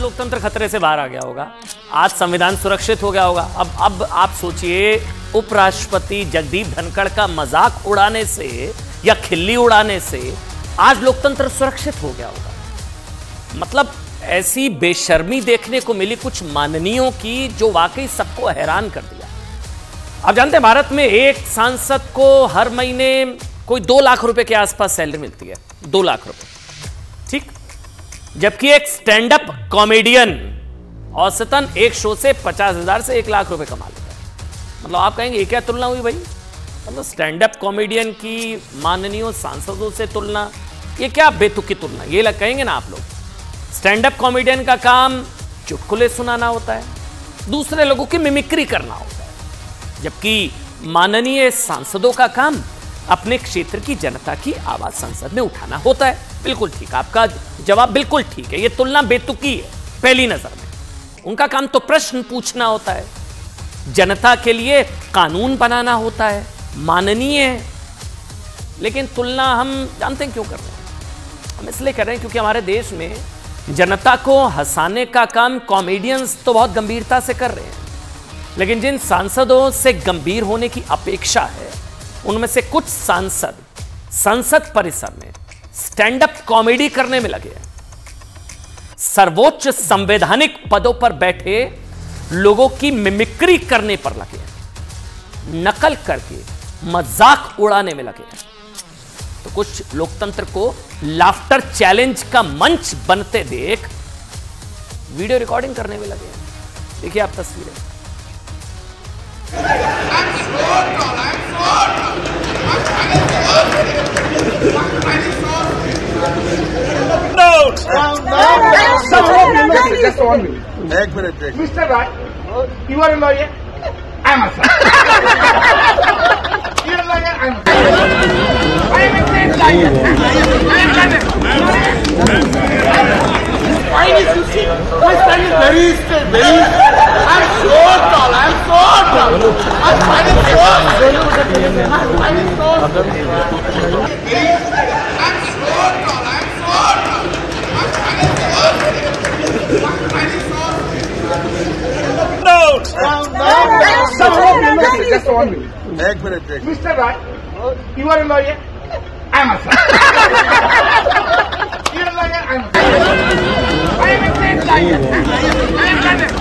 लोकतंत्र खतरे से बाहर आ गया होगा, आज संविधान सुरक्षित हो गया होगा। अब आप सोचिए, उपराष्ट्रपति जगदीप धनखड़ का मजाक उड़ाने से या खिल्ली उड़ाने से आज लोकतंत्र सुरक्षित हो गया होगा। मतलब ऐसी बेशर्मी देखने को मिली कुछ माननीयों की, जो वाकई सबको हैरान कर दिया। आप जानते हैं भारत में एक सांसद को हर महीने कोई 2 लाख रुपए के आसपास सैलरी मिलती है, 2 लाख रुपए, ठीक। जबकि एक स्टैंड अप कॉमेडियन औसतन एक शो से 50,000 से 1 लाख रुपए कमा लेता है। मतलब आप कहेंगे ये क्या तुलना हुई भाई? मतलब स्टैंड अप कॉमेडियन की माननीय सांसदों से तुलना, ये क्या बेतुकी तुलना? ये कहेंगे ना आप लोग। स्टैंड अप कॉमेडियन का काम चुटकुले सुनाना होता है, दूसरे लोगों की मिमिक्री करना होता है, जबकि माननीय सांसदों का काम अपने क्षेत्र की जनता की आवाज संसद में उठाना होता है। बिल्कुल ठीक, आपका जवाब बिल्कुल ठीक है। यह तुलना बेतुकी है पहली नजर में। उनका काम तो प्रश्न पूछना होता है, जनता के लिए कानून बनाना होता है, माननीय है। लेकिन तुलना हम जानते हैं क्यों कर रहे हैं? हम इसलिए कर रहे हैं क्योंकि हमारे देश में जनता को हंसाने का काम कॉमेडियंस तो बहुत गंभीरता से कर रहे हैं, लेकिन जिन सांसदों से गंभीर होने की अपेक्षा है, उनमें से कुछ सांसद संसद परिसर में स्टैंड अप कॉमेडी करने में लगे हैं। सर्वोच्च संवैधानिक पदों पर बैठे लोगों की मिमिक्री करने पर लगे हैं, नकल करके मजाक उड़ाने में लगे हैं। तो कुछ लोकतंत्र को लाफ्टर चैलेंज का मंच बनते देख वीडियो रिकॉर्डिंग करने में लगे हैं। देखिए आप तस्वीरें। Just 1 minute. एक minute. Mr. Raj, you are a lawyer. I am a lawyer. You are a lawyer. I am a lawyer. I am a great lawyer. I am a Why is you see? My spine is very straight, very. I am so tall. I am so tall. My spine is so straight. My spine is so straight. I am so tall. I am so tall. My spine is so straight. My spine is so straight. No. Just 1 minute. एक minute. Mr. Raj, you are a lawyer. I am a lawyer. You are a lawyer. I am a lawyer. I am a great lawyer. I am a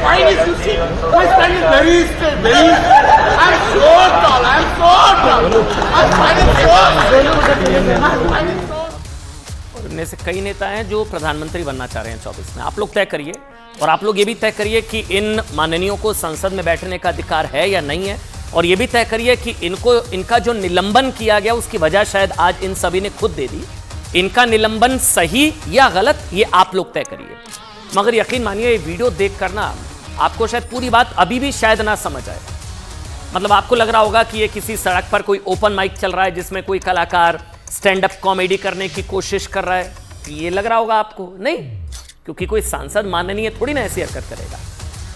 Why is you see? My spine is very straight, very. I am so tall. I am so tall. My spine is so straight. My spine is so. और इनमें से कई नेता हैं जो प्रधानमंत्री बनना चाह रहे हैं 24 में। आप लोग तय करिए, और आप लोग ये भी तय करिए कि इन माननीयों को संसद में बैठने का अधिकार है या नहीं है, और ये भी तय करिए कि इनका जो निलंबन किया गया उसकी वजह शायद आज इन सभी ने खुद दे दी। इनका निलंबन सही या गलत, ये आप लोग तय करिए। मगर यकीन मानिए, ये वीडियो देख कर ना आपको शायद पूरी बात अभी भी शायद ना समझ आए। मतलब आपको लग रहा होगा कि ये किसी सड़क पर कोई ओपन माइक चल रहा है जिसमें कोई कलाकार स्टैंड अप कॉमेडी करने की कोशिश कर रहा है, ये लग रहा होगा आपको। नहीं, क्योंकि कोई सांसद माननीय थोड़ी ना ऐसी हरकत करेगा।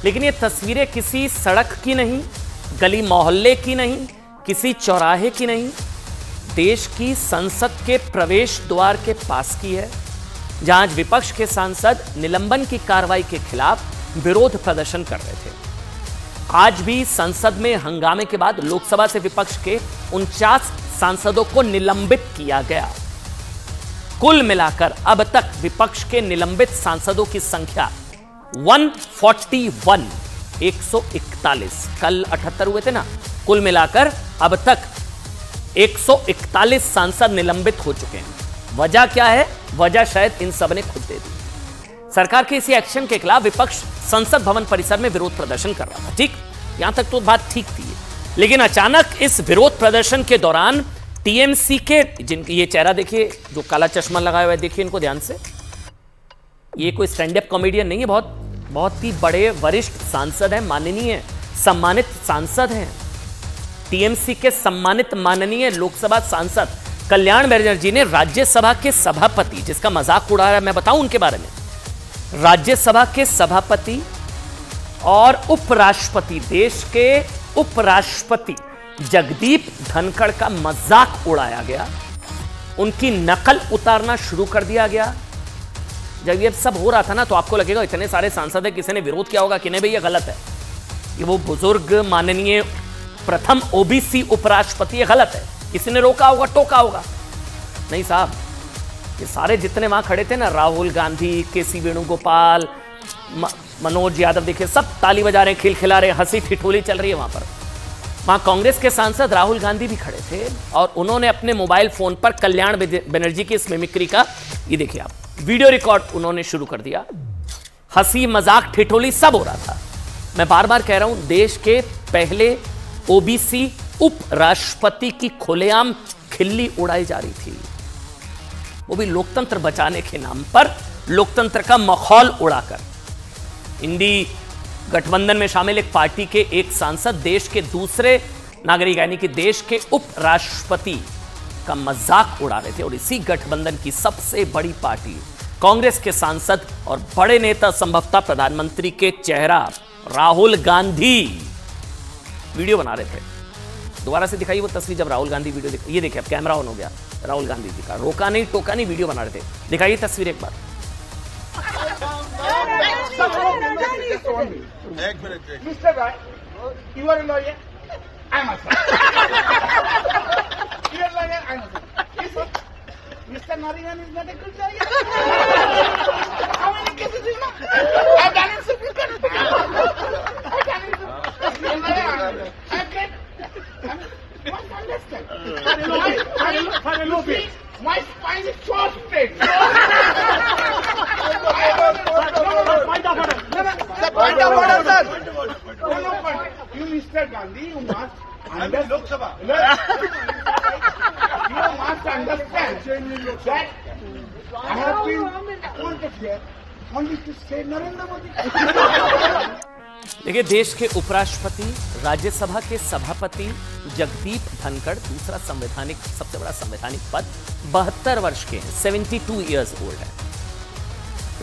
लेकिन ये तस्वीरें किसी सड़क की नहीं, गली मोहल्ले की नहीं, किसी चौराहे की नहीं, देश की संसद के प्रवेश द्वार के पास की है, जहां आज विपक्ष के सांसद निलंबन की कार्रवाई के खिलाफ विरोध प्रदर्शन कर रहे थे। आज भी संसद में हंगामे के बाद लोकसभा से विपक्ष के 49 सांसदों को निलंबित किया गया। कुल मिलाकर अब तक विपक्ष के निलंबित सांसदों की संख्या 141, 141। कल 78 हुए थे ना। कुल मिलाकर अब तक 141 सांसद निलंबित हो चुके हैं। वजह क्या है? वजह शायद इन सब ने खुद दे दी। सरकार के इसी एक्शन के खिलाफ विपक्ष संसद भवन परिसर में विरोध प्रदर्शन कर रहा था। ठीक, यहां तक तो बात ठीक थी। लेकिन अचानक इस विरोध प्रदर्शन के दौरान टीएमसी के, जिनकी ये चेहरा देखिए जो काला चश्मा लगाया हुआ है, देखिए इनको ध्यान से। ये कोई स्टैंड अप कॉमेडियन नहीं है, बहुत ही बड़े वरिष्ठ सांसद हैं, माननीय सम्मानित सांसद हैं। टीएमसी के सम्मानित माननीय लोकसभा सांसद कल्याण बैनर्जी ने राज्यसभा के सभापति, जिसका मजाक उड़ा रहा है, मैं बताऊं उनके बारे में, राज्यसभा के सभापति और उपराष्ट्रपति, देश के उपराष्ट्रपति जगदीप धनखड़ का मजाक उड़ाया गया, उनकी नकल उतारना शुरू कर दिया गया। जब ये सब हो रहा था ना, तो आपको लगेगा इतने सारे सांसद है, किसी ने विरोध किया होगा कि नहीं भाई ये गलत है, ये वो बुजुर्ग माननीय प्रथम ओबीसी उपराष्ट्रपति, ये गलत है, किसी ने रोका होगा, टोका होगा। नहीं साहब, ये सारे जितने वहां खड़े थे ना, राहुल गांधी, केसी वेणुगोपाल, मनोज यादव, देखिए सब ताली बजा रहे हैं, खिलखिला रहे हैं, हंसी ठिठोली चल रही है वहां पर। वहां कांग्रेस के सांसद राहुल गांधी भी खड़े थे और उन्होंने अपने मोबाइल फोन पर कल्याण बनर्जी की इस मिमिक्री का, ये देखिए आप, वीडियो रिकॉर्ड उन्होंने शुरू कर दिया। हंसी मजाक ठिठोली सब हो रहा था। मैं बार बार कह रहा हूं, देश के पहले ओबीसी उपराष्ट्रपति की खुलेआम खिल्ली उड़ाई जा रही थी, वो भी लोकतंत्र बचाने के नाम पर, लोकतंत्र का मखौल उड़ाकर। इंडी गठबंधन में शामिल एक पार्टी के एक सांसद देश के दूसरे नागरिक यानी कि देश के उपराष्ट्रपति का मजाक उड़ा रहे थे, और इसी गठबंधन की सबसे बड़ी पार्टी कांग्रेस के सांसद और बड़े नेता, संभवतः प्रधानमंत्री के चेहरा राहुल गांधी वीडियो बना रहे थे। दोबारा से दिखाइए वो तस्वीर जब राहुल गांधी वीडियो ये देखिए, अब कैमरा ऑन हो गया राहुल गांधी जी का, रोका नहीं टोका नहीं, वीडियो बना रहे थे। दिखाइए तस्वीर एक बार। Mr. Rai, you are a lawyer. I'm a lawyer. You are a lawyer. I'm a lawyer. You see, Mr. Nariman is not a good lawyer. How many cases you know? I've done in Supreme Court. I've done in Supreme Court. I've get. You must understand. My spine is so straight. Point of order, sir. No, but you, Mr. Gandhi, you must understand. Lok Sabha. You must understand that I have been appointed here only to say Narendra Modi. देखिए, देश के उपराष्ट्रपति, राज्यसभा के सभापति जगदीप धनखड़, दूसरा संवैधानिक, सबसे बड़ा संवैधानिक पद, 72 वर्ष के हैं, 72 इयर्स ओल्ड है।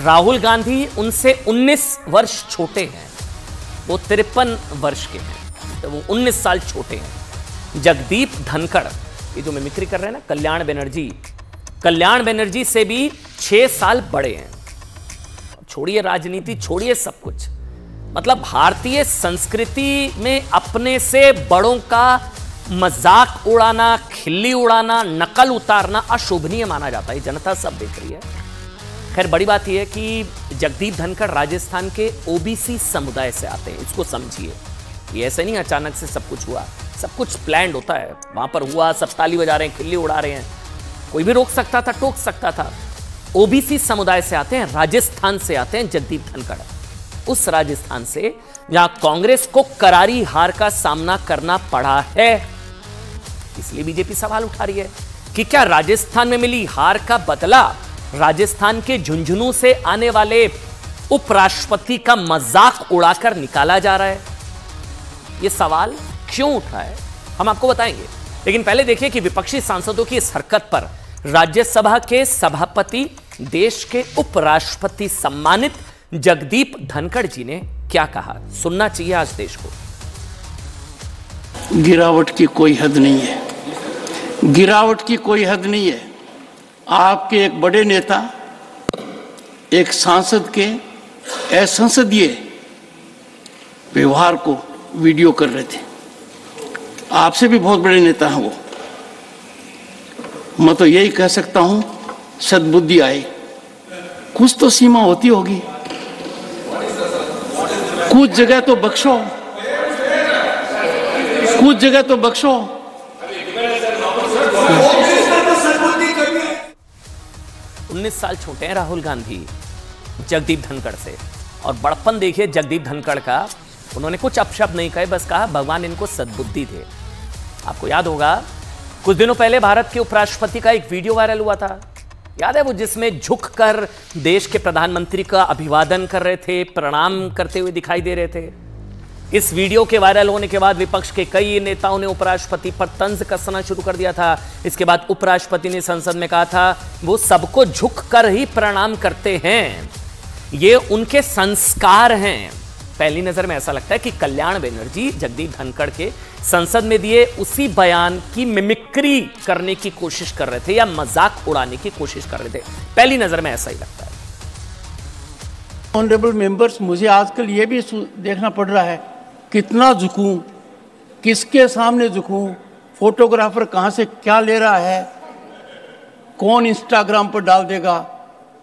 राहुल गांधी उनसे 19 वर्ष छोटे हैं, वो 53 वर्ष के हैं, तो वो 19 साल छोटे हैं। जगदीप धनखड़, ये जो मिमिक्री कर रहे हैं ना, कल्याण बनर्जी से भी 6 साल बड़े हैं। छोड़िए राजनीति, छोड़िए सब कुछ, मतलब भारतीय संस्कृति में अपने से बड़ों का मजाक उड़ाना, खिल्ली उड़ाना, नकल उतारना अशोभनीय माना जाता है। जनता सब देख रही है। खैर, बड़ी बात यह है कि जगदीप धनखड़ राजस्थान के ओबीसी समुदाय से आते हैं, इसको समझिए। ये ऐसे नहीं अचानक से सब कुछ हुआ, सब कुछ प्लान्ड होता है। वहां पर हुआ, सब ताली बजा रहे हैं, खिल्ली उड़ा रहे हैं, कोई भी रोक सकता था, टोक सकता था। ओबीसी समुदाय से आते हैं, राजस्थान से आते हैं जगदीप धनखड़, उस राजस्थान से जहां कांग्रेस को करारी हार का सामना करना पड़ा है। इसलिए बीजेपी सवाल उठा रही है कि क्या राजस्थान में मिली हार का बदला राजस्थान के झुंझुनू से आने वाले उपराष्ट्रपति का मजाक उड़ाकर निकाला जा रहा है? यह सवाल क्यों उठा है, हम आपको बताएंगे। लेकिन पहले देखिए कि विपक्षी सांसदों की इस हरकत पर राज्यसभा के सभापति, देश के उपराष्ट्रपति सम्मानित जगदीप धनखड़ जी ने क्या कहा, सुनना चाहिए आज देश को। गिरावट की कोई हद नहीं है, गिरावट की कोई हद नहीं है। आपके एक बड़े नेता एक सांसद के असंसदीय व्यवहार को वीडियो कर रहे थे। आपसे भी बहुत बड़े नेता हैं वो। मैं तो यही कह सकता हूं, सद्बुद्धि आए, कुछ तो सीमा होती होगी, कुछ जगह तो बख्शो, कुछ जगह तो बख्शो। 19 साल छोटे हैं राहुल गांधी जगदीप धनखड़ से, और बड़प्पन देखिए जगदीप धनखड़ का। उन्होंने कुछ अपशब्द नहीं कहे, बस कहा भगवान इनको सद्बुद्धि दे। आपको याद होगा कुछ दिनों पहले भारत के उपराष्ट्रपति का एक वीडियो वायरल हुआ था, याद है वो, जिसमें झुककर देश के प्रधानमंत्री का अभिवादन कर रहे थे, प्रणाम करते हुए दिखाई दे रहे थे। इस वीडियो के वायरल होने के बाद विपक्ष के कई नेताओं ने उपराष्ट्रपति पर तंज कसना शुरू कर दिया था। इसके बाद उपराष्ट्रपति ने संसद में कहा था वो सबको झुककर ही प्रणाम करते हैं, ये उनके संस्कार हैं। पहली नजर में ऐसा लगता है कि कल्याण बनर्जी जगदीप धनखड़ के संसद में दिए उसी बयान की मिमिक्री करने की कोशिश कर रहे थे या मजाक उड़ाने की कोशिश कर रहे थे। पहली नजर में ऐसा ही लगता है। ऑनरेबल मेंबर्स, मुझे आजकल ये भी देखना पड़ रहा है कितना झुकूं, किसके सामने झुकूं, फोटोग्राफर कहाँ से क्या ले रहा है, कौन इंस्टाग्राम पर डाल देगा,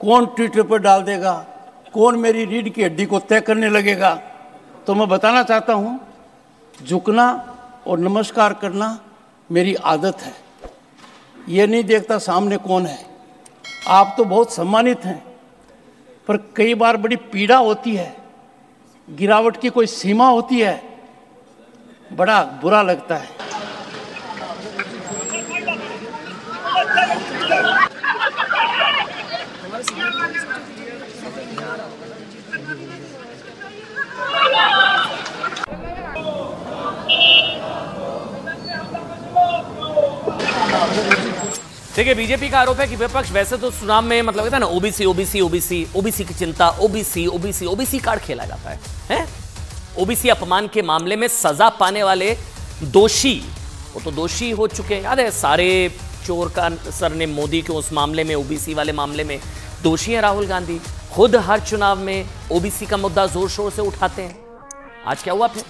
कौन ट्विटर पर डाल देगा, कौन मेरी रीढ़ की हड्डी को तय करने लगेगा। तो मैं बताना चाहता हूँ, झुकना और नमस्कार करना मेरी आदत है। ये नहीं देखता सामने कौन है। आप तो बहुत सम्मानित हैं, पर कई बार बड़ी पीड़ा होती है, गिरावट की कोई सीमा होती है, बड़ा बुरा लगता है। देखिए, बीजेपी का आरोप है कि विपक्ष वैसे तो चुनाव में मतलब कहता है ना ओबीसी ओबीसी ओबीसी ओबीसी की चिंता, ओबीसी ओबीसी ओबीसी कार्ड खेला जाता है? ओबीसी अपमान के मामले में सजा पाने वाले दोषी, वो तो दोषी हो चुके हैं। याद है सारे चोर का सरनेम मोदी के उस मामले में, ओबीसी वाले मामले में दोषी है राहुल गांधी। खुद हर चुनाव में ओबीसी का मुद्दा जोर शोर से उठाते हैं। आज क्या हुआ फिर?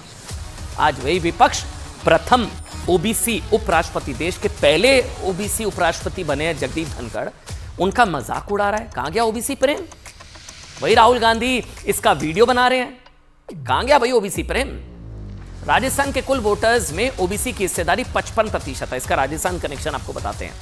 आज वही विपक्ष प्रथम ओबीसी उपराष्ट्रपति, देश के पहले ओबीसी उपराष्ट्रपति बने हैं जगदीप धनखड़, उनका मजाक उड़ा रहा है। कहां गया ओबीसी प्रेम? वही राहुल गांधी इसका वीडियो बना रहे हैं। कहां गया भाई ओबीसी प्रेम? राजस्थान के कुल वोटर्स में ओबीसी की हिस्सेदारी 55% है। इसका राजस्थान कनेक्शन आपको बताते हैं।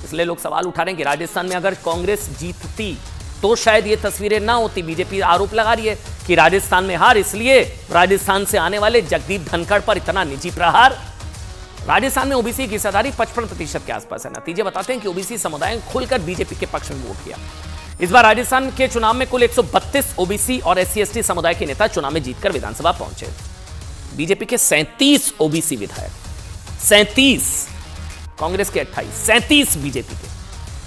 इसलिए लोग सवाल उठा रहे हैं कि राजस्थान में अगर कांग्रेस जीतती तो शायद ये तस्वीरें ना होती। बीजेपी आरोप लगा रही है कि राजस्थान में हार, इसलिए राजस्थान से आने वाले जगदीप धनखड़ पर इतना निजी प्रहार। राजस्थान में ओबीसी की हिस्सेदारी 55% के आसपास है। नतीजे बताते हैं कि ओबीसी समुदाय ने खुलकर बीजेपी के पक्ष में वोट किया। इस बार राजस्थान के चुनाव में कुल 132 ओबीसी और SC/ST समुदाय के नेता चुनाव में जीतकर विधानसभा पहुंचे। बीजेपी के 37 ओबीसी विधायक, 37, कांग्रेस के 28, 37 बीजेपी के।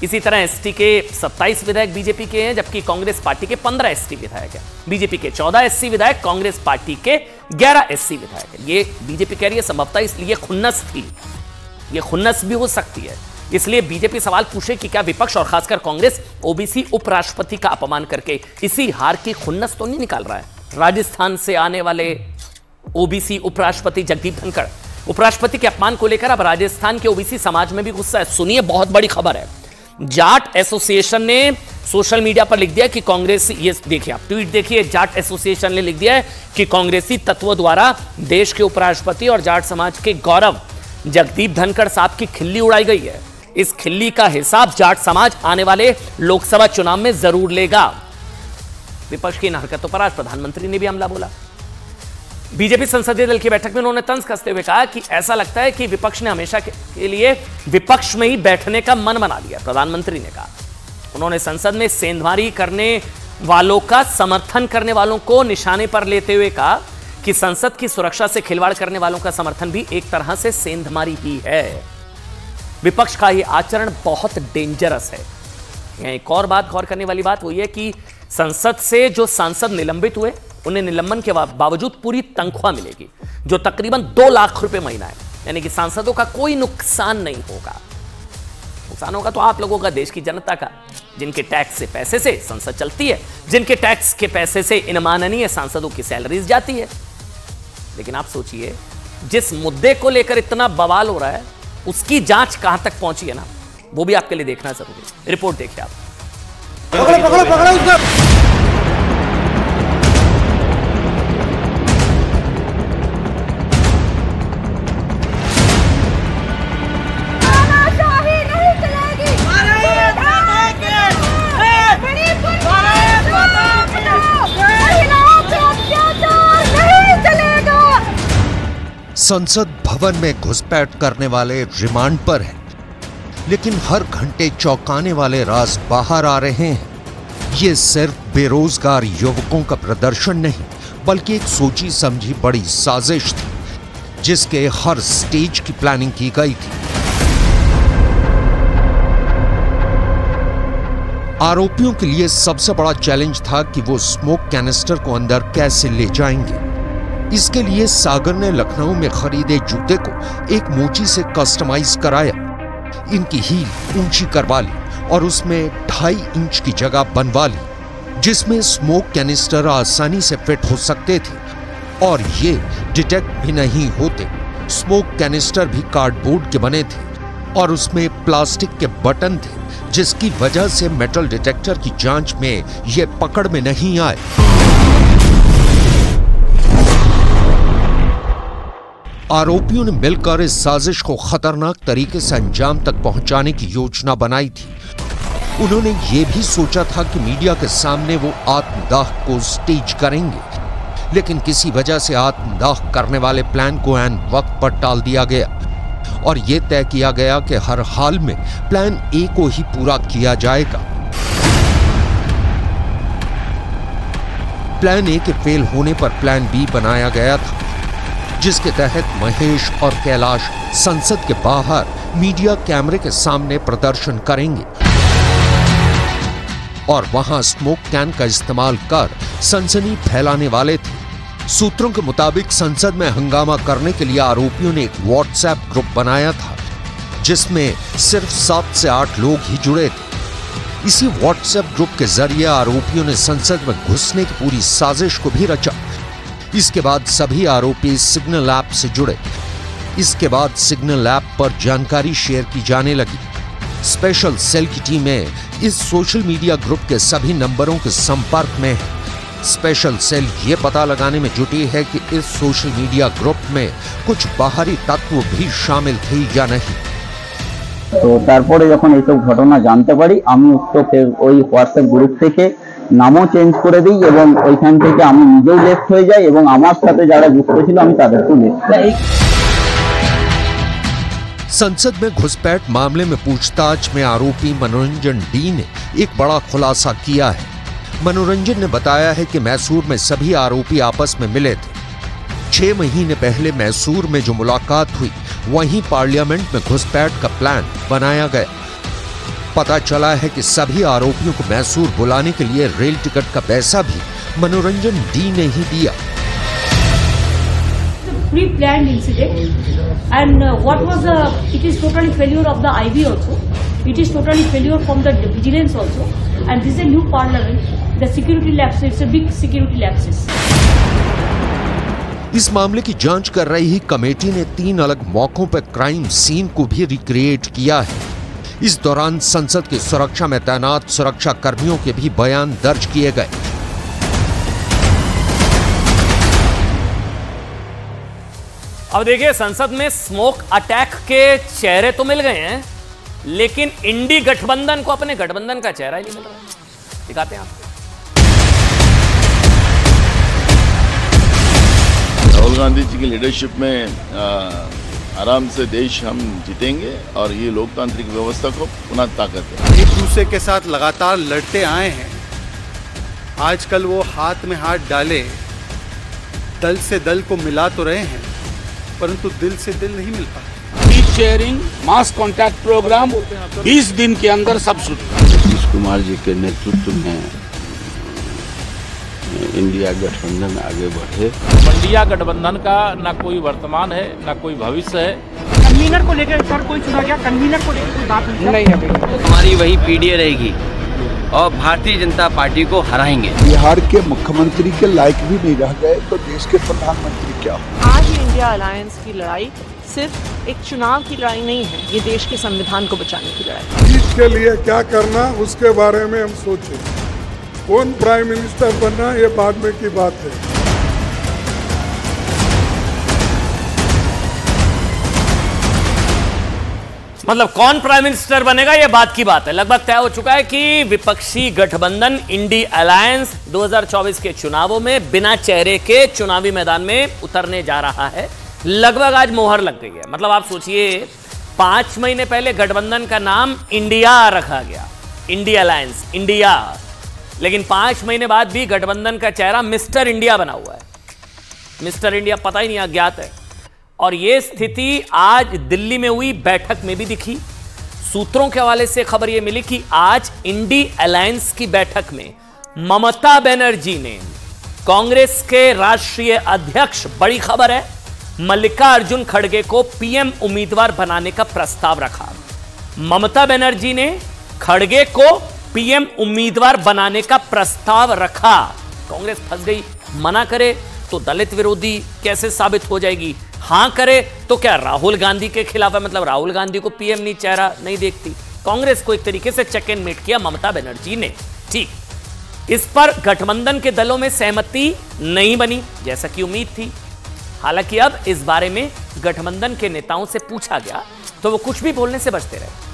इसी तरह एसटी के 27 विधायक बीजेपी के हैं, जबकि कांग्रेस पार्टी के 15 एसटी विधायक हैं। बीजेपी के 14 एससी विधायक, कांग्रेस पार्टी के 11 एससी विधायक हैं। ये बीजेपी कह रही है संभवतः इसलिए खुन्नस थी, ये खुन्नस भी हो सकती है। इसलिए बीजेपी सवाल पूछे कि क्या विपक्ष और खासकर कांग्रेस ओबीसी उपराष्ट्रपति का अपमान करके इसी हार की खुन्नस तो नहीं निकाल रहा है? राजस्थान से आने वाले ओबीसी उपराष्ट्रपति जगदीप धनखड़, उपराष्ट्रपति के अपमान को लेकर अब राजस्थान के ओबीसी समाज में भी गुस्सा है। सुनिए, बहुत बड़ी खबर है। जाट एसोसिएशन ने सोशल मीडिया पर लिख दिया कि कांग्रेस, ये देखिए आप ट्वीट देखिए, जाट एसोसिएशन ने लिख दिया है कि कांग्रेसी तत्वों द्वारा देश के उपराष्ट्रपति और जाट समाज के गौरव जगदीप धनखड़ साहब की खिल्ली उड़ाई गई है। इस खिल्ली का हिसाब जाट समाज आने वाले लोकसभा चुनाव में जरूर लेगा। विपक्ष की इन हरकतों पर आज प्रधानमंत्री ने भी हमला बोला। बीजेपी संसदीय दल की बैठक में उन्होंने तंज कसते हुए कहा कि ऐसा लगता है कि विपक्ष ने हमेशा के लिए विपक्ष में ही बैठने का मन बना लिया। प्रधानमंत्री ने कहा, उन्होंने संसद में सेंधमारी करने वालों का समर्थन करने वालों को निशाने पर लेते हुए कहा कि संसद की सुरक्षा से खिलवाड़ करने वालों का समर्थन भी एक तरह से सेंधमारी ही है। विपक्ष का यह आचरण बहुत डेंजरस है। एक और बात गौर करने वाली बात वही है कि संसद से जो सांसद निलंबित हुए, उन्हें निलंबन के बावजूद पूरी तनख्वाह मिलेगी, जो तकरीबन 2 लाख रुपए महीना है। यानी कि सांसदों का कोई नुकसान नहीं होगा। नुकसान होगा तो आप लोगों का, देश की जनता का, जिनके टैक्स से पैसे से संसद चलती है, जिनके टैक्स के पैसे से इन माननीय सांसदों की सैलरीज जाती है। लेकिन आप सोचिए, जिस मुद्दे को लेकर इतना बवाल हो रहा है, उसकी जांच कहां तक पहुंची है ना, वो भी आपके लिए देखना जरूरी है। रिपोर्ट देखिए आप। पकड़ो उसको। संसद भवन में घुसपैठ करने वाले रिमांड पर हैं, लेकिन हर घंटे चौंकाने वाले राज बाहर आ रहे हैं। ये सिर्फ बेरोजगार युवकों का प्रदर्शन नहीं, बल्कि एक सोची समझी बड़ी साजिश थी, जिसके हर स्टेज की प्लानिंग की गई थी। आरोपियों के लिए सबसे बड़ा चैलेंज था कि वो स्मोक कैनिस्टर को अंदर कैसे ले जाएंगे। इसके लिए सागर ने लखनऊ में खरीदे जूते को एक मोची से कस्टमाइज कराया, इनकी हील ऊंची करवा ली और उसमें 2.5 इंच की जगह बनवा ली। जिसमें स्मोक कैनिस्टर आसानी से फिट हो सकते थे और ये डिटेक्ट भी नहीं होते। स्मोक कैनिस्टर भी कार्डबोर्ड के बने थे और उसमें प्लास्टिक के बटन थे, जिसकी वजह से मेटल डिटेक्टर की जांच में ये पकड़ में नहीं आए। आरोपियों ने मिलकर इस साजिश को खतरनाक तरीके से अंजाम तक पहुंचाने की योजना बनाई थी। उन्होंने ये भी सोचा था कि मीडिया के सामने वो आत्मदाह को स्टेज करेंगे, लेकिन किसी वजह से आत्मदाह करने वाले प्लान को ऐन वक्त पर टाल दिया गया और ये तय किया गया कि हर हाल में प्लान ए को ही पूरा किया जाएगा। प्लान ए के फेल होने पर प्लान बी बनाया गया था, जिसके तहत महेश और कैलाश संसद के बाहर मीडिया कैमरे के सामने प्रदर्शन करेंगे और वहां स्मोक कैन का इस्तेमाल कर सनसनी फैलाने वाले थे। सूत्रों के मुताबिक संसद में हंगामा करने के लिए आरोपियों ने एक व्हाट्सएप ग्रुप बनाया था, जिसमें सिर्फ 7 से 8 लोग ही जुड़े थे। इसी व्हाट्सएप ग्रुप के जरिए आरोपियों ने संसद में घुसने की पूरी साजिश को भी रचा। इसके बाद सभी आरोपी सिग्नल ऐप से जुड़े। इसके बाद सिग्नल ऐप पर जानकारी शेयर की जाने लगी। स्पेशल सेल की टीमें इस सोशल मीडिया ग्रुप के सभी नंबरों के संपर्क में है। स्पेशल सेल ये पता लगाने में जुटी है कि इस सोशल मीडिया ग्रुप में कुछ बाहरी तत्व भी शामिल थे या नहीं। तो तारपरे যখন এইসব ঘটনা জানতে পারি, আমি ওই হোয়াটসঅ্যাপ গ্রুপ থেকে নামও চেঞ্জ করে দিই এবং ওইখান থেকে আমি নিজেও লেফট হয়ে যাই এবং আমার সাথে যারা যুক্ত ছিল আমি তাদেরকেও লেফট করি। संसद में घुसपैठ मामले में पूछताछ में आरोपी मनोरंजन डी ने एक बड़ा खुलासा किया है। मनोरंजन ने बताया है कि मैसूर में सभी आरोपी आपस में मिले थे। 6 महीने पहले मैसूर में जो मुलाकात हुई, वहीं पार्लियामेंट में घुसपैठ का प्लान बनाया गया। पता चला है कि सभी आरोपियों को मैसूर बुलाने के लिए रेल टिकट का पैसा भी मनोरंजन डी ने ही दिया। Pre-planned incident, and what was it is totally failure of the IB also. It is totally failure from the vigilance also, and this is a new parliament. The security lapse, it's a big security lapses. इस मामले की जांच कर रही committee ने 3 अलग मौकों पर क्राइम सीन को भी रिक्रिएट किया है। इस दौरान संसद की सुरक्षा में तैनात सुरक्षा कर्मियों के भी बयान दर्ज किए गए। अब देखिए, संसद में स्मोक अटैक के चेहरे तो मिल गए हैं, लेकिन इंडी गठबंधन को अपने गठबंधन का चेहरा ही नहीं मिल रहा। दिखाते हैं आपको। राहुल गांधी जी की लीडरशिप में आराम से देश हम जीतेंगे और ये लोकतांत्रिक व्यवस्था को पुनः ताकत है। एक दूसरे के साथ लगातार लड़ते आए हैं। आजकल वो हाथ में हाथ डाले दल से दल को मिला तो रहे हैं, परंतु दिल से दिल नहीं मिल पाता। सीट शेयरिंग मास कॉन्टैक्ट प्रोग्राम 20 दिन के अंदर सब शुरू। नीतीश कुमार जी के नेतृत्व में इंडिया गठबंधन आगे बढ़े। इंडिया गठबंधन का ना कोई वर्तमान है ना कोई भविष्य है। कन्वीनर को लेकर सर कोई सुना गया? कन्वीनर को लेकर कोई बात नहीं है। हमारी वही पीडीए रहेगी और भारतीय जनता पार्टी को हराएंगे। बिहार के मुख्यमंत्री के लायक भी नहीं रह गए तो देश के प्रधानमंत्री क्या हो? आज इंडिया अलायंस की लड़ाई सिर्फ एक चुनाव की लड़ाई नहीं है, ये देश के संविधान को बचाने की लड़ाई। देश के लिए क्या करना उसके बारे में हम सोचें। कौन प्राइम मिनिस्टर बनना ये बाद में की बात है। मतलब कौन प्राइम मिनिस्टर बनेगा ये बात की बात है। लगभग तय हो चुका है कि विपक्षी गठबंधन इंडी अलायंस 2024 के चुनावों में बिना चेहरे के चुनावी मैदान में उतरने जा रहा है। लगभग आज मोहर लग गई है। मतलब आप सोचिए, 5 महीने पहले गठबंधन का नाम इंडिया रखा गया, इंडी अलायंस, इंडिया, लेकिन 5 महीने बाद भी गठबंधन का चेहरा मिस्टर इंडिया बना हुआ है। मिस्टर इंडिया पता ही नहीं, अज्ञात है। और यह स्थिति आज दिल्ली में हुई बैठक में भी दिखी। सूत्रों के हवाले से खबर यह मिली कि आज इंडी अलायंस की बैठक में ममता बनर्जी ने कांग्रेस के राष्ट्रीय अध्यक्ष, बड़ी खबर है, मल्लिकार्जुन खड़गे को पीएम उम्मीदवार बनाने का प्रस्ताव रखा। ममता बनर्जी ने खड़गे को पीएम उम्मीदवार बनाने का प्रस्ताव रखा। कांग्रेस फंस गई। मना करे तो दलित विरोधी कैसे साबित हो जाएगी, हां करे तो क्या राहुल गांधी के खिलाफ है, मतलब राहुल गांधी को पीएम नहीं चेहरा नहीं देखती। कांग्रेस को एक तरीके से चेक एंड मेट किया ममता बनर्जी ने। ठीक, इस पर गठबंधन के दलों में सहमति नहीं बनी जैसा कि उम्मीद थी। हालांकि अब इस बारे में गठबंधन के नेताओं से पूछा गया तो वो कुछ भी बोलने से बचते रहे।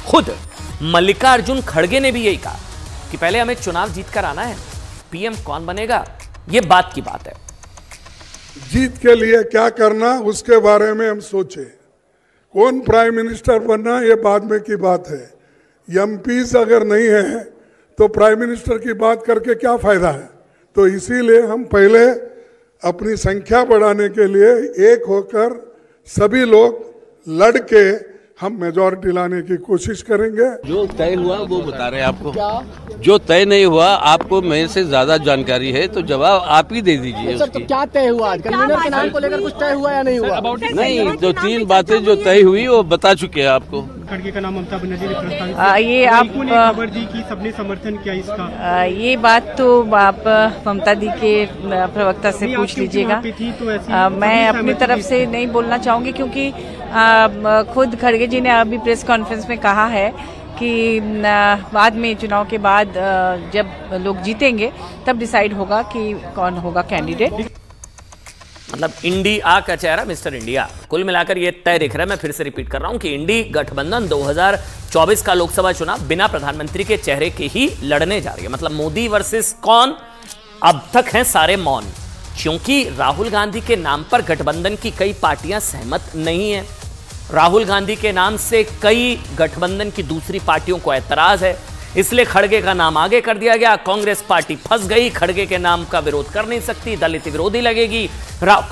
खुद मल्लिकार्जुन खड़गे ने भी यही कहा कि पहले हमें चुनाव जीतकर आना है, पीएम कौन बनेगा ये बात की बात है। जीत के लिए क्या करना उसके बारे में हम सोचे, कौन प्राइम मिनिस्टर बनना ये बाद में की बात है। एमपीज अगर नहीं है तो प्राइम मिनिस्टर की बात करके क्या फायदा है। तो इसीलिए हम पहले अपनी संख्या बढ़ाने के लिए एक होकर सभी लोग लड़ के हम मेजॉरिटी लाने की कोशिश करेंगे। जो तय हुआ वो बता रहे हैं आपको, जो तय नहीं हुआ आपको मेरे से ज्यादा जानकारी है तो जवाब आप ही दे दीजिए। सर, तो क्या तय हुआ? कन्वीनर के नाम को लेकर कुछ तय हुआ या नहीं हुआ? नहीं, जो 3 बातें जो तय हुई वो बता चुके हैं आपको। खड़गे का नाम ममता बनर्जी ने प्रस्तावित ये आप खबर दी कि सबने समर्थन किया इसका। ये बात तो आप ममता दी के प्रवक्ता से पूछ लीजिएगा। मैं अपनी तरफ से नहीं बोलना चाहूंगी क्योंकि खुद खड़गे जी ने अभी प्रेस कॉन्फ्रेंस में कहा है कि बाद में चुनाव के बाद जब लोग जीतेंगे तब डिसाइड होगा कि कौन होगा कैंडिडेट। मतलब इंडिया का चेहरा मिस्टर इंडिया। कुल मिलाकर ये तय दिख रहा है, मैं फिर से रिपीट कर रहा हूं कि इंडी गठबंधन 2024 का लोकसभा चुनाव बिना प्रधानमंत्री के चेहरे के ही लड़ने जा रही है। मतलब मोदी वर्सेस कौन, अब तक हैं सारे मौन, क्योंकि राहुल गांधी के नाम पर गठबंधन की कई पार्टियां सहमत नहीं है। राहुल गांधी के नाम से कई गठबंधन की दूसरी पार्टियों को ऐतराज है, इसलिए खड़गे का नाम आगे कर दिया गया। कांग्रेस पार्टी फंस गई, खड़गे के नाम का विरोध कर नहीं सकती, दलित विरोधी लगेगी,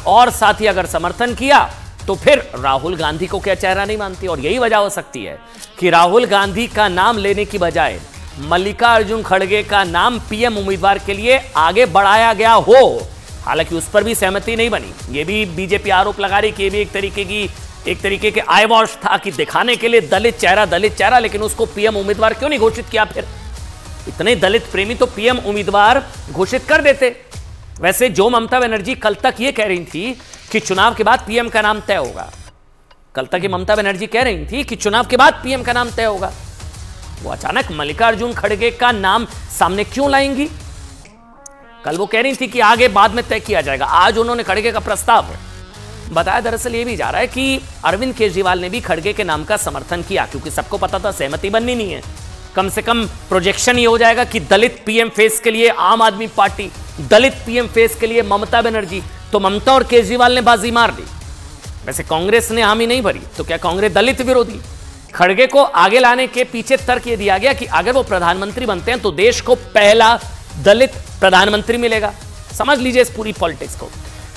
और साथ ही अगर समर्थन किया तो फिर राहुल गांधी को क्या चेहरा नहीं मानती। और यही वजह हो सकती है कि राहुल गांधी का नाम लेने की बजाय मल्लिकार्जुन खड़गे का नाम पीएम उम्मीदवार के लिए आगे बढ़ाया गया हो। हालांकि उस पर भी सहमति नहीं बनी। ये भी बीजेपी आरोप लगा रही कि ये भी एक तरीके के आई वॉश था कि दिखाने के लिए दलित चेहरा, लेकिन उसको पीएम उम्मीदवार क्यों नहीं घोषित किया? फिर इतने दलित प्रेमी तो पीएम उम्मीदवार घोषित कर देते। वैसे जो ममता बनर्जी कल तक ये कह रही थी कि चुनाव के बाद पीएम का नाम तय होगा, कल तक ये ममता बनर्जी कह रही थी कि चुनाव के बाद पीएम का नाम तय होगा, वो अचानक मल्लिकार्जुन खड़गे का नाम सामने क्यों लाएंगी? कल वो कह रही थी कि आगे बाद में तय किया जाएगा। आज उन्होंने खड़गे का प्रस्ताव बताया। दरअसल ये भी जा रहा है कि अरविंद केजरीवाल ने भी खड़गे के नाम का समर्थन किया, क्योंकि सबको पता था सहमति बननी नहीं है। कम से कम प्रोजेक्शन ये हो जाएगा कि दलित पीएम फेस के लिए आम आदमी पार्टी, दलित पीएम फेस के लिए ममता बनर्जी। तो ममता और केजरीवाल ने बाजी मार दी। वैसे कांग्रेस ने हामी नहीं भरी, तो क्या कांग्रेस दलित विरोधी? खड़गे को आगे लाने के पीछे तर्क ये दिया गया कि अगर वो प्रधानमंत्री बनते हैं तो देश को पहला दलित प्रधानमंत्री मिलेगा। समझ लीजिए इस पूरी पॉलिटिक्स को।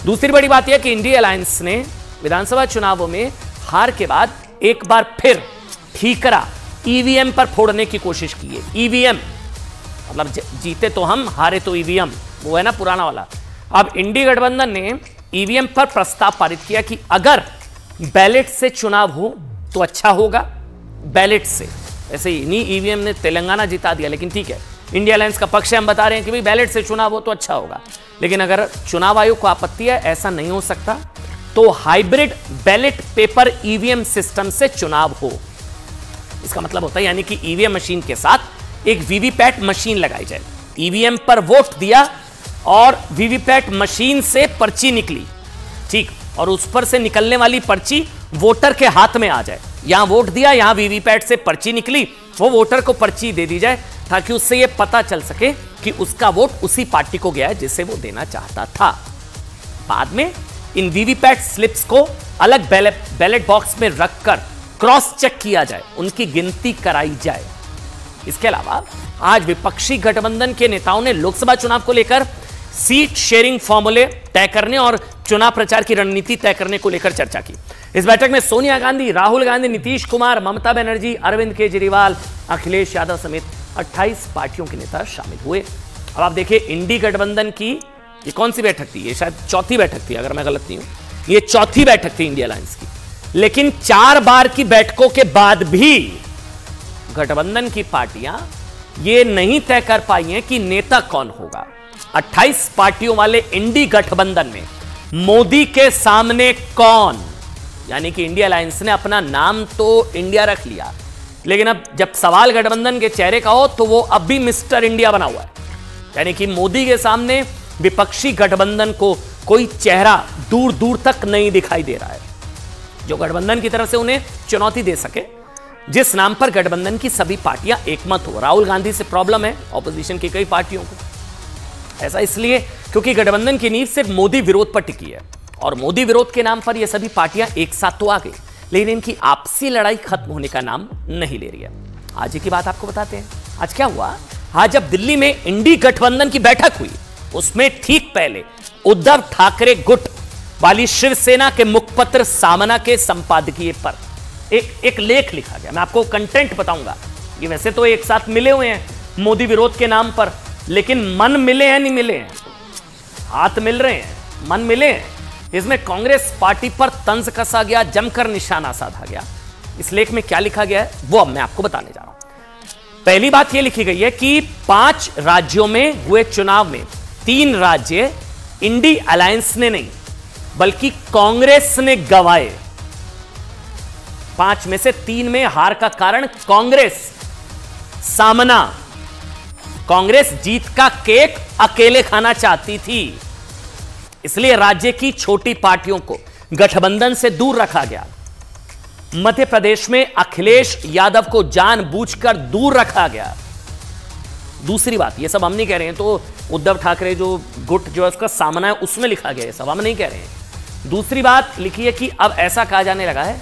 दूसरी बड़ी बात यह कि इंडिया अलायंस ने विधानसभा चुनावों में हार के बाद एक बार फिर ठीकरा ईवीएम पर फोड़ने की कोशिश की है। ईवीएम मतलब जीते तो हम, हारे तो ईवीएम, वो है ना पुराना वाला। अब इंडी गठबंधन ने ईवीएम पर प्रस्ताव पारित किया कि अगर बैलेट से चुनाव हो तो अच्छा होगा। बैलेट से, ऐसे ही नहीं ईवीएम ने तेलंगाना जिता दिया, लेकिन ठीक है, इंडिया अलायंस का पक्ष है, हम बता रहे हैं कि भाई बैलेट से चुनाव हो तो अच्छा होगा। लेकिन अगर चुनाव आयोग को आपत्ति है ऐसा नहीं हो सकता, तो hybrid ballot paper EVM system से चुनाव हो। इसका मतलब होता है यानी कि ईवीएम मशीन के साथ एक वीवीपैट मशीन लगाई जाए। ईवीएम पर वोट दिया और वीवीपैट मशीन से पर्ची निकली, ठीक, और उस पर से निकलने वाली पर्ची वोटर के हाथ में आ जाए। यहां वोट दिया, यहां वीवीपैट से पर्ची निकली, वो वोटर को पर्ची दे दी जाए ताकि उससे यह पता चल सके कि उसका वोट उसी पार्टी को गया है जिसे वो देना चाहता था। बाद में इन वीवीपैट स्लिप्स को अलग बैलेट बॉक्स में रखकर क्रॉस चेक किया जाए, उनकी गिनती कराई जाए। इसके अलावा आज विपक्षी गठबंधन के नेताओं ने लोकसभा चुनाव को लेकर सीट शेयरिंग फॉर्मूले तय करने और चुनाव प्रचार की रणनीति तय करने को लेकर चर्चा की। इस बैठक में सोनिया गांधी, राहुल गांधी, नीतीश कुमार, ममता बनर्जी, अरविंद केजरीवाल, अखिलेश यादव समेत 28 पार्टियों के नेता शामिल हुए। अब आप देखिए इंडी गठबंधन की ये कौन सी बैठक थी? ये शायद चौथी बैठक थी, अगर मैं गलत नहीं हूं। ये चौथी बैठक थी इंडिया अलायंस की, लेकिन 4 बार की बैठकों के बाद भी गठबंधन की पार्टियां ये नहीं तय कर पाई हैं कि नेता कौन होगा। 28 पार्टियों वाले इंडी गठबंधन में मोदी के सामने कौन, यानी कि इंडिया अलायंस ने अपना नाम तो इंडिया रख लिया, लेकिन अब जब सवाल गठबंधन के चेहरे का हो तो वो अब भी मिस्टर इंडिया बना हुआ है। यानी कि मोदी के सामने विपक्षी गठबंधन को कोई चेहरा दूर दूर तक नहीं दिखाई दे रहा है जो गठबंधन की तरफ से उन्हें चुनौती दे सके, जिस नाम पर गठबंधन की सभी पार्टियां एकमत हो। राहुल गांधी से प्रॉब्लम है ऑपोजिशन की कई पार्टियों को, ऐसा इसलिए क्योंकि गठबंधन की नींव सिर्फ मोदी विरोध पर टिकी है और मोदी विरोध के नाम पर यह सभी पार्टियां एक साथ तो आ गई, लेकिन इनकी आपसी लड़ाई खत्म होने का नाम नहीं ले रही है। आज की बात आपको बताते हैं। आज क्या हुआ? आज जब दिल्ली में इंडी गठबंधन की बैठक हुई, उसमें ठीक पहले उद्धव ठाकरे गुट वाली शिवसेना के मुखपत्र सामना के संपादकीय पर एक लेख लिखा गया। मैं आपको कंटेंट बताऊंगा। ये वैसे तो एक साथ मिले हुए हैं मोदी विरोध के नाम पर, लेकिन मन मिले हैं नहीं मिले हैं, हाथ मिल रहे हैं, मन मिले हैं। इसमें कांग्रेस पार्टी पर तंज कसा गया, जमकर निशाना साधा गया। इस लेख में क्या लिखा गया है वो अब मैं आपको बताने जा रहा हूं। पहली बात यह लिखी गई है कि 5 राज्यों में हुए चुनाव में 3 राज्य इंडी अलायंस ने नहीं बल्कि कांग्रेस ने गंवाए। 5 में से 3 में हार का कारण कांग्रेस। सामना, कांग्रेस जीत का केक अकेले खाना चाहती थी, इसलिए राज्य की छोटी पार्टियों को गठबंधन से दूर रखा गया। मध्य प्रदेश में अखिलेश यादव को जानबूझकर दूर रखा गया। दूसरी बात, ये सब हम नहीं कह रहे हैं, तो उद्धव ठाकरे जो गुट जो है उसका सामना है उसमें लिखा गया है, सब हम नहीं कह रहे हैं। दूसरी बात लिखी है कि अब ऐसा कहा जाने लगा है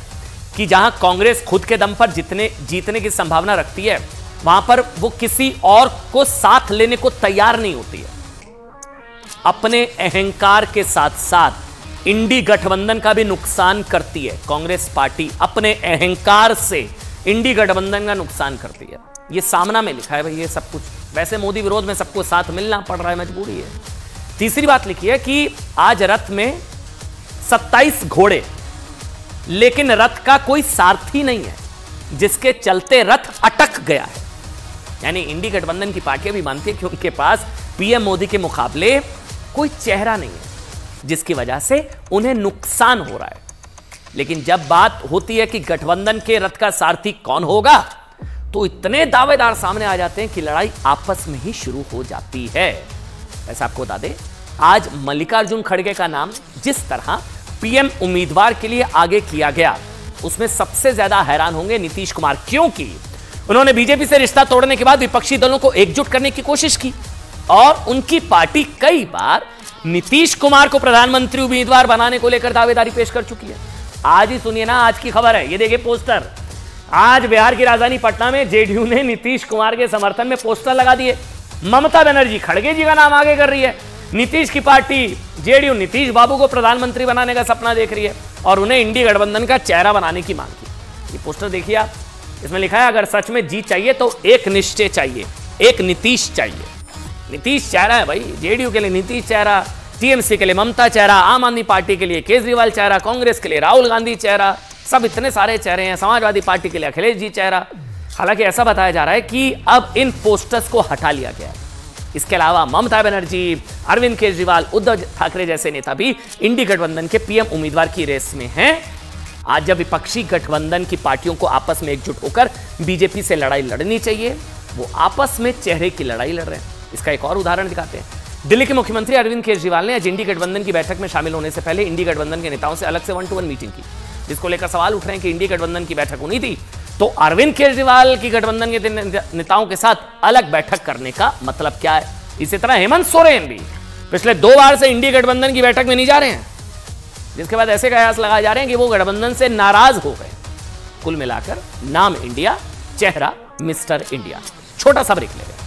कि जहां कांग्रेस खुद के दम पर जीतने की संभावना रखती है, वहां पर वो किसी और को साथ लेने को तैयार नहीं होती है। अपने अहंकार के साथ साथ इंडी गठबंधन का भी नुकसान करती है कांग्रेस पार्टी। अपने अहंकार से इंडी गठबंधन का नुकसान करती है। ये सामना में लिखा है भाई, ये सब कुछ। वैसे मोदी विरोध में सबको साथ मिलना पड़ रहा है, मजबूरी है। तीसरी बात लिखी है कि आज रथ में 27 घोड़े, लेकिन रथ का कोई सारथी नहीं है, जिसके चलते रथ अटक गया है। यानी इंडी गठबंधन की पार्टियां भी मानती है कि उनके पास पीएम मोदी के मुकाबले कोई चेहरा नहीं है, जिसकी वजह से उन्हें नुकसान हो रहा है। लेकिन जब बात होती है कि गठबंधन के रथ का सारथी कौन होगा, तो इतने दावेदार सामने आ जाते हैं कि लड़ाई आपस में ही शुरू हो जाती है। ऐसा आपको बता दें, आज मल्लिकार्जुन खड़गे का नाम जिस तरह पीएम उम्मीदवार के लिए आगे किया गया, उसमें सबसे ज्यादा हैरान होंगे नीतीश कुमार, क्योंकि उन्होंने बीजेपी से रिश्ता तोड़ने के बाद विपक्षी दलों को एकजुट करने की कोशिश की और उनकी पार्टी कई बार नीतीश कुमार को प्रधानमंत्री उम्मीदवार बनाने को लेकर दावेदारी पेश कर चुकी है। आज ही सुनिए ना, आज की खबर है, ये देखिए पोस्टर। आज बिहार की राजधानी पटना में जेडीयू ने नीतीश कुमार के समर्थन में पोस्टर लगा दिए। ममता बनर्जी खड़गे जी का नाम आगे कर रही है। नीतीश की पार्टी जेडीयू नीतीश बाबू को प्रधानमंत्री बनाने का सपना देख रही है और उन्हें इंडी गठबंधन का चेहरा बनाने की मांग की। ये पोस्टर देखिए आप, इसमें लिखा है अगर सच में जीत चाहिए तो एक निश्चय चाहिए, एक नीतीश चाहिए। नीतीश चेहरा है भाई, जेडीयू के लिए नीतीश चेहरा, टीएमसी के लिए ममता चेहरा, आम आदमी पार्टी के लिए केजरीवाल चेहरा, कांग्रेस के लिए राहुल गांधी चेहरा, सब इतने सारे चेहरे हैं। समाजवादी पार्टी के लिए अखिलेश जी चेहरा। हालांकि ऐसा बताया जा रहा है कि अब इन पोस्टर्स को हटा लिया गया है। इसके अलावा ममता बनर्जी, अरविंद केजरीवाल, उद्धव ठाकरे जैसे नेता भी इंडी गठबंधन के पीएम उम्मीदवार की रेस में हैं। आज जब विपक्षी गठबंधन की पार्टियों को आपस में एकजुट होकर बीजेपी से लड़ाई लड़नी चाहिए, वो आपस में चेहरे की लड़ाई लड़ रहे हैं। इसका एक और उदाहरण दिखाते हैं। दिल्ली के मुख्यमंत्री अरविंद केजरीवाल ने आज इंडी गठबंधन की बैठक में शामिल होने से पहले इंडी गठबंधन के नेताओं से अलग से 1-to-1 मीटिंग की, जिसको लेकर सवाल उठ रहे हैं कि इंडी गठबंधन की बैठक होनी थी तो अरविंद केजरीवाल की गठबंधन के नेताओं के साथ अलग बैठक करने का मतलब क्या है। इसी तरह हेमंत सोरेन भी पिछले 2 बार से इंडी गठबंधन की बैठक में नहीं जा रहे हैं, जिसके बाद ऐसे कयास लगाए जा रहे हैं कि वो गठबंधन से नाराज हो गए। कुल मिलाकर नाम इंडिया, चेहरा मिस्टर इंडिया। छोटा सा ब्रेक ले रहे हैं।